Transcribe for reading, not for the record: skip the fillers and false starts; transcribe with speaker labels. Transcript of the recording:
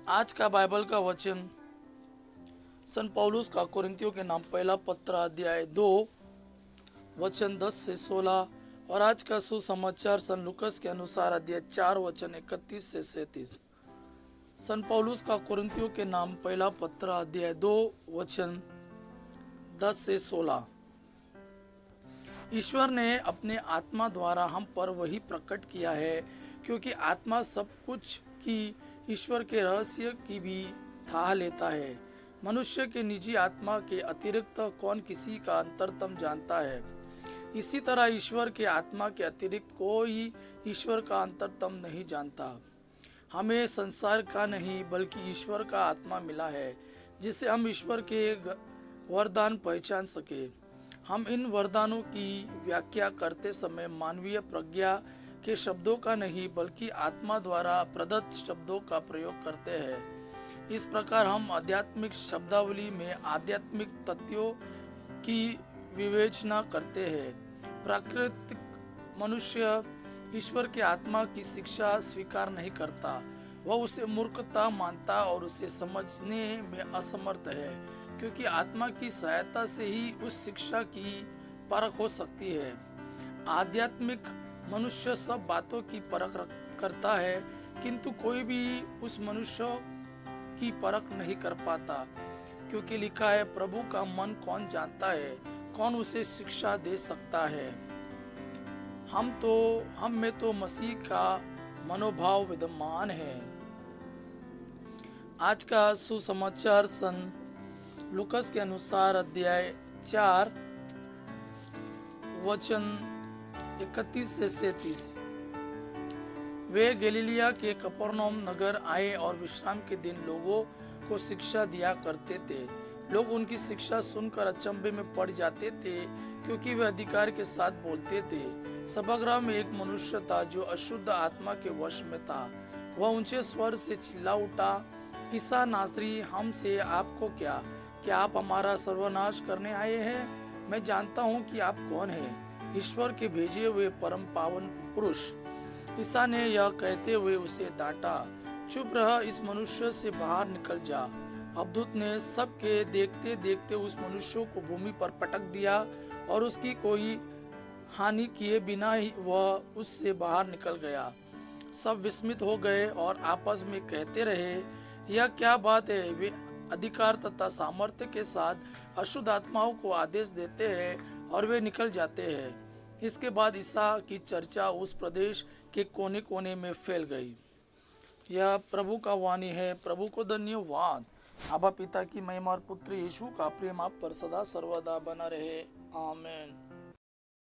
Speaker 1: आज का बाइबल का वचन सन पौलुस का कोरिन्थियों के नाम पहला पत्र अध्याय 2 वचन 10 से 16 और आज का सुसमाचार सन लुकस के अनुसार अध्याय 4 वचन 31 से 37। सन पौलुस का कोरिन्थियों के नाम पहला पत्र अध्याय 2 वचन 10 से 16। ईश्वर ने अपने आत्मा द्वारा हम पर वही प्रकट किया है, क्योंकि आत्मा सब कुछ की ईश्वर के रहस्य की भी थाह लेता है। मनुष्य के निजी आत्मा के अतिरिक्त कौन किसी का अंतरतम जानता है? इसी तरह ईश्वर के आत्मा के अतिरिक्त कोई ईश्वर का अंतरतम नहीं जानता। हमें संसार का नहीं बल्कि ईश्वर का आत्मा मिला है, जिससे हम ईश्वर के वरदान पहचान सके। हम इन वरदानों की व्याख्या करते समय मानवीय प्रज्ञा के शब्दों का नहीं बल्कि आत्मा द्वारा प्रदत्त शब्दों का प्रयोग करते हैं। इस प्रकार हम आध्यात्मिक शब्दावली में आध्यात्मिक तथ्यों की विवेचना करते हैं। प्राकृतिक मनुष्य ईश्वर के आत्मा की शिक्षा स्वीकार नहीं करता। वह उसे मूर्खता मानता और उसे समझने में असमर्थ है, क्योंकि आत्मा की सहायता से ही उस शिक्षा की परख हो सकती है। आध्यात्मिक मनुष्य सब बातों की परख करता है, किंतु कोई भी उस मनुष्य की परख नहीं कर पाता, क्योंकि लिखा है, प्रभु का मन कौन जानता है, कौन उसे शिक्षा दे सकता है। हम में तो मसीह का मनोभाव विद्यमान है। आज का सुसमाचार सन लुकस के अनुसार अध्याय 4 वचन 31 से 37। वे गलीलिया के कफरनहूम नगर आए और विश्राम के दिन लोगों को शिक्षा दिया करते थे। लोग उनकी शिक्षा सुनकर अचंभे में पड़ जाते थे, क्योंकि वे अधिकार के साथ बोलते थे। सभागृह में एक मनुष्य था जो अशुद्ध आत्मा के वश में था। वह ऊंचे स्वर से चिल्ला उठा, ईसा नासरी, हमसे आपको क्या आप हमारा सर्वनाश करने आए हैं? मैं जानता हूँ कि आप कौन हैं, ईश्वर के भेजे हुए परम पावन पुरुष। ईसा ने यह कहते हुए उसे डांटा, चुप रह, इस मनुष्य से बाहर निकल जा। अबदूत ने सबके देखते देखते उस मनुष्य को भूमि पर पटक दिया और उसकी कोई हानि किए बिना ही वह उससे बाहर निकल गया। सब विस्मित हो गए और आपस में कहते रहे, यह क्या बात है? वे अधिकार तथा सामर्थ्य के साथ अशुद्ध आत्माओं को आदेश देते हैं और वे निकल जाते हैं। इसके बाद ईसा की चर्चा उस प्रदेश के कोने कोने में फैल गई। यह प्रभु का वाणी है। प्रभु को धन्यवाद। आबा पिता की महिमा और पुत्र यीशु का प्रेम आप पर सदा सर्वदा बना रहे। आमीन।